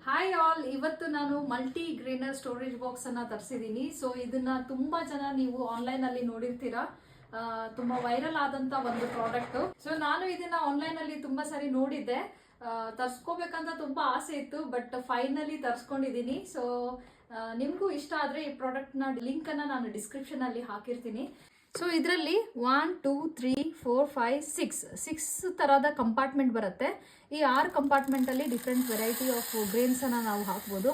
Hi all, ಇವತ್ತು ನಾನು multi ಗ್ರೇನರ್ storage box ಅನ್ನ ತರಿಸಿದ್ದೀನಿ. ಸೊ ಇದನ್ನ ತುಂಬಾ ಜನ ನೀವು ಆನ್ಲೈನ್ ಅಲ್ಲಿ ನೋಡಿರ್ತೀರಾ. ತುಂಬಾ ವೈರಲ್ ಆದಂತ ಒಂದು ಪ್ರಾಡಕ್ಟ್. ಸೊ ನಾನು ಇದನ್ನ ಆನ್ಲೈನ್ ಅಲ್ಲಿ ತುಂಬಾ ಸರಿ ನೋಡಿದ್ದೆ, ತರ್ಸ್ಕೋಬೇಕಂತ ತುಂಬಾ ಆಸೆ ಇತ್ತು. But finally ತರ್ಸ್ಕೊಂಡಿದ್ದೀನಿ. ಸೊ ನಿಮ್ಗೂ ಇಷ್ಟ ಆದ್ರೆ ಈ ಪ್ರಾಡಕ್ಟ್ ನ ಲಿಂಕ್ ಅನ್ನ ನಾನು ಡಿಸ್ಕ್ರಿಪ್ಷನ್ ಅಲ್ಲಿ ಹಾಕಿರ್ತೀನಿ. ಸೊ ಇದರಲ್ಲಿ 1 2 3 4 5 6 ತರಹದ ಕಂಪಾರ್ಟ್ಮೆಂಟ್ ಬರುತ್ತೆ. ಈ 6 ಕಂಪಾರ್ಟ್ಮೆಂಟ್ ಅಲ್ಲಿ ಡಿಫ್ರೆಂಟ್ ವೆರೈಟಿ ಆಫ್ ಗ್ರೇನ್ಸ್ ಅನ್ನ ನಾವು ಹಾಕ್ಬೋದು.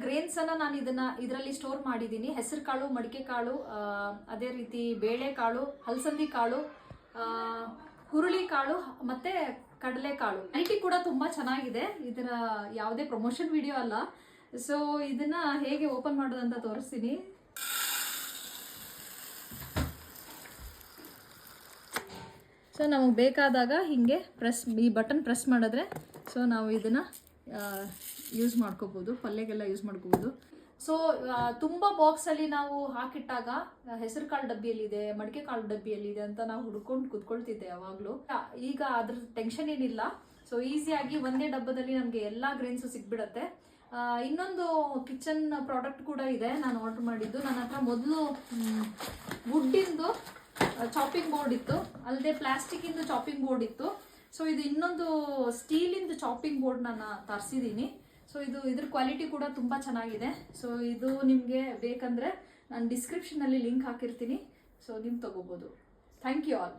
ಗ್ರೇನ್ಸ್ ಅನ್ನ ನಾನು ಇದರಲ್ಲಿ ಸ್ಟೋರ್ ಮಾಡಿದ್ದೀನಿ. ಹೆಸರು ಕಾಳು, ಮಡಿಕೆ ಕಾಳು, ಅದೇ ರೀತಿ ಬೇಳೆ ಕಾಳು, ಹಲಸಂದಿ ಕಾಳು, ಹುರುಳಿ ಕಾಳು ಮತ್ತೆ ಕಡಲೆ ಕಾಳು. ಕ್ವಾಲಿಟಿ ಕೂಡ ತುಂಬಾ ಚೆನ್ನಾಗಿದೆ. ಇದರ ಯಾವುದೇ ಪ್ರಮೋಷನ್ ವಿಡಿಯೋ ಅಲ್ಲ. ಸೊ ಇದನ್ನ ಹೇಗೆ ಓಪನ್ ಮಾಡೋದಂತ ತೋರಿಸ್ತೀನಿ. ಸೊ ನಮಗೆ ಬೇಕಾದಾಗ ಹಿಂಗೆ ಈ ಬಟನ್ ಪ್ರೆಸ್ ಮಾಡಿದ್ರೆ ಸೊ ನಾವು ಇದನ್ನ ಯೂಸ್ ಮಾಡ್ಕೋಬಹುದು, ಪಲ್ಯಗೆಲ್ಲ ಯೂಸ್ ಮಾಡ್ಕೋಬಹುದು. ಸೊ ತುಂಬಾ ಬಾಕ್ಸ್ ಅಲ್ಲಿ ನಾವು ಹಾಕಿಟ್ಟಾಗ ಹೆಸರು ಕಾಳು ಡಬ್ಬಿಯಲ್ಲಿದೆ, ಮಡಿಕೆ ಕಾಳು ಡಬ್ಬಿಯಲ್ಲಿದೆ ಅಂತ ನಾವು ಹುಡ್ಕೊಂಡು ಕುತ್ಕೊಳ್ತಿದ್ದೆ ಯಾವಾಗ್ಲೂ. ಈಗ ಅದ್ರ ಟೆನ್ಷನ್ ಏನಿಲ್ಲ. ಸೊ ಈಸಿಯಾಗಿ ಒಂದೇ ಡಬ್ಬದಲ್ಲಿ ನಮ್ಗೆ ಎಲ್ಲಾ ಗ್ರೇನ್ಸ್ ಸಿಗ್ಬಿಡತ್ತೆ. ಇನ್ನೊಂದು ಕಿಚನ್ ಪ್ರಾಡಕ್ಟ್ ಕೂಡ ಇದೆ, ನಾನು ಆರ್ಡರ್ ಮಾಡಿದ್ದು. ನನ್ನ ಹತ್ರ ಮೊದಲು ವುಡ್ಡಿಂದು ಚಾಪಿಂಗ್ ಬೋರ್ಡ್ ಇತ್ತು, ಅಲ್ಲದೆ ಪ್ಲಾಸ್ಟಿಕ್ ಇಂದು ಚಾಪಿಂಗ್ ಬೋರ್ಡ್ ಇತ್ತು. ಸೊ ಇದು ಇನ್ನೊಂದು ಸ್ಟೀಲಿಂದು ಚಾಪಿಂಗ್ ಬೋರ್ಡ್ ನಾನು ತರಿಸಿದ್ದೀನಿ. ಸೊ ಇದ್ರ ಕ್ವಾಲಿಟಿ ಕೂಡ ತುಂಬ ಚೆನ್ನಾಗಿದೆ. ಸೊ ಇದು ನಿಮಗೆ ಬೇಕಂದರೆ ನಾನು ಡಿಸ್ಕ್ರಿಪ್ಷನಲ್ಲಿ ಲಿಂಕ್ ಹಾಕಿರ್ತೀನಿ. ಸೊ ನೀವು ತಗೋಬೋದು. Thank you all.